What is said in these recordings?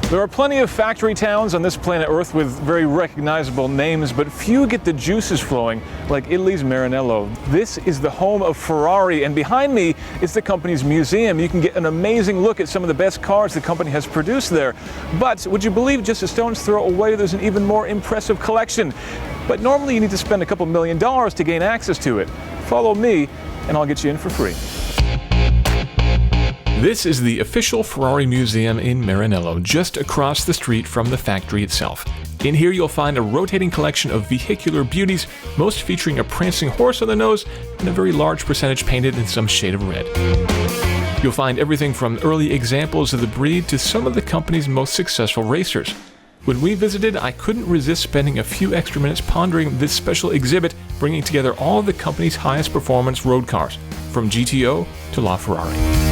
There are plenty of factory towns on this planet Earth with very recognizable names, but few get the juices flowing like Italy's Maranello. This is the home of Ferrari, and behind me is the company's museum. You can get an amazing look at some of the best cars the company has produced there. But would you believe just a stone's throw away there's an even more impressive collection? But normally you need to spend a couple $1 million to gain access to it. Follow me and I'll get you in for free. This is the official Ferrari Museum in Maranello, just across the street from the factory itself. In here you'll find a rotating collection of vehicular beauties, most featuring a prancing horse on the nose and a very large percentage painted in some shade of red. You'll find everything from early examples of the breed to some of the company's most successful racers. When we visited, I couldn't resist spending a few extra minutes pondering this special exhibit, bringing together all of the company's highest performance road cars, from GTO to LaFerrari.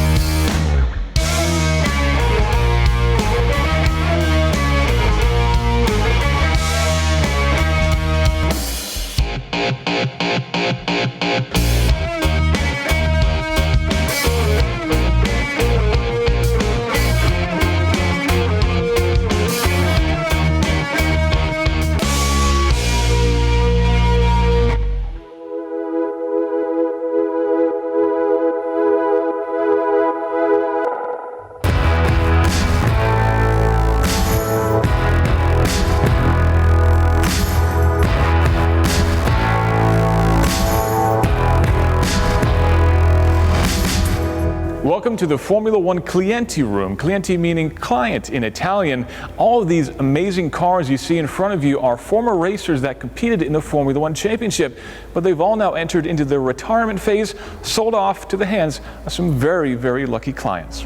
Welcome to the Formula One Clienti room. Clienti meaning client in Italian. All of these amazing cars you see in front of you are former racers that competed in the Formula One Championship, but they've all now entered into their retirement phase, sold off to the hands of some very, very lucky clients.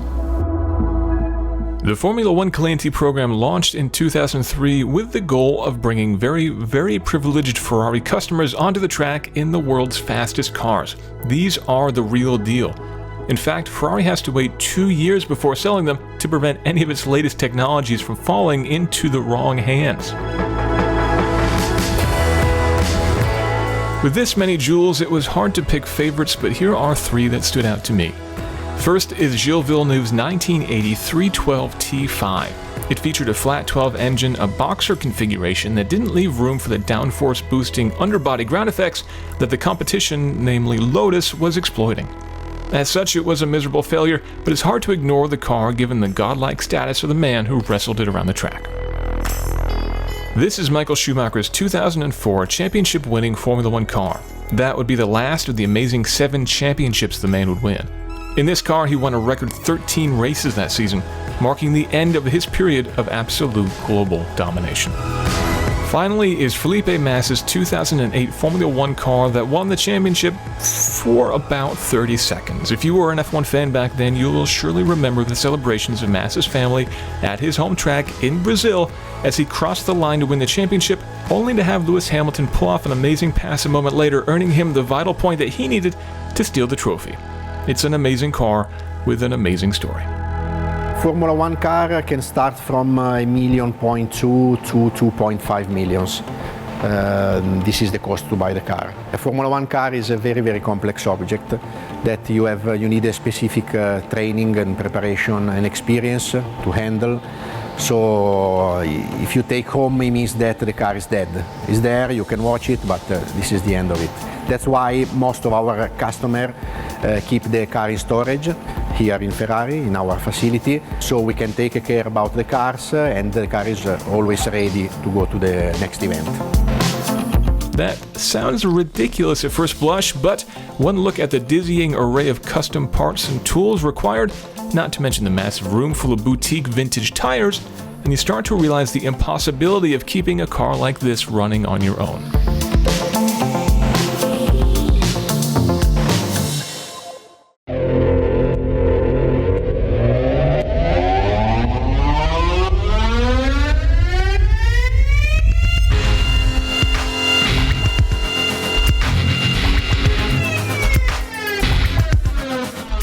The Formula One Clienti program launched in 2003 with the goal of bringing very, very privileged Ferrari customers onto the track in the world's fastest cars. These are the real deal. In fact, Ferrari has to wait 2 years before selling them to prevent any of its latest technologies from falling into the wrong hands. With this many jewels, it was hard to pick favorites, but here are 3 that stood out to me. First is Gilles Villeneuve's 1980 312 T5. It featured a flat 12 engine, a boxer configuration that didn't leave room for the downforce boosting underbody ground effects that the competition, namely Lotus, was exploiting. As such, it was a miserable failure, but it's hard to ignore the car given the godlike status of the man who wrestled it around the track. This is Michael Schumacher's 2004 championship-winning Formula One car. That would be the last of the amazing 7 championships the man would win. In this car, he won a record 13 races that season, marking the end of his period of absolute global domination. Finally is Felipe Massa's 2008 Formula One car that won the championship for about 30 seconds. If you were an F1 fan back then, you will surely remember the celebrations of Massa's family at his home track in Brazil as he crossed the line to win the championship, only to have Lewis Hamilton pull off an amazing pass a moment later, earning him the vital point that he needed to steal the trophy. It's an amazing car with an amazing story. Formula One car can start from $1.2 million to 2.5 million. This is the cost to buy the car. A Formula One car is a very, very complex object that you need a specific training and preparation and experience to handle. So if you take home, it means that the car is dead. It's there, you can watch it, but this is the end of it. That's why most of our customers keep the car in storage here in Ferrari, in our facility, so we can take care about the cars and the car is always ready to go to the next event. That sounds ridiculous at first blush, but one look at the dizzying array of custom parts and tools required, not to mention the massive room full of boutique vintage tires, and you start to realize the impossibility of keeping a car like this running on your own.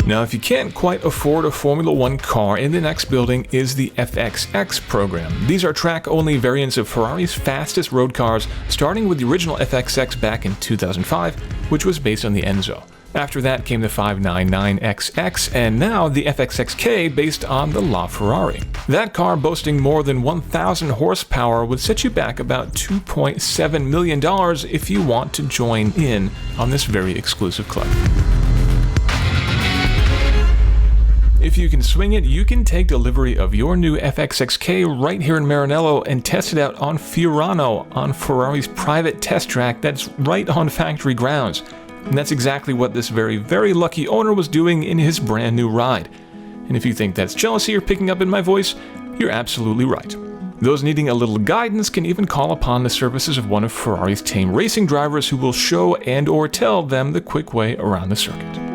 Now, if you can't quite afford a Formula One car, in the next building is the FXX program. These are track-only variants of Ferrari's fastest road cars, starting with the original FXX back in 2005, which was based on the Enzo. After that came the 599XX, and now the FXXK based on the LaFerrari. That car, boasting more than 1,000 horsepower, would set you back about $2.7 million if you want to join in on this very exclusive club. If you can swing it, you can take delivery of your new FXXK right here in Maranello and test it out on Fiorano, on Ferrari's private test track that's right on factory grounds. And that's exactly what this very, very lucky owner was doing in his brand new ride. And if you think that's jealousy you're picking up in my voice, you're absolutely right. Those needing a little guidance can even call upon the services of one of Ferrari's tame racing drivers who will show and or tell them the quick way around the circuit.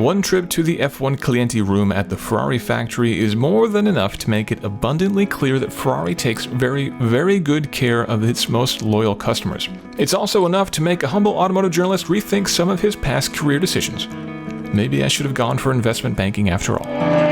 One trip to the F1 Clienti room at the Ferrari factory is more than enough to make it abundantly clear that Ferrari takes very, very good care of its most loyal customers. It's also enough to make a humble automotive journalist rethink some of his past career decisions. Maybe I should have gone for investment banking after all.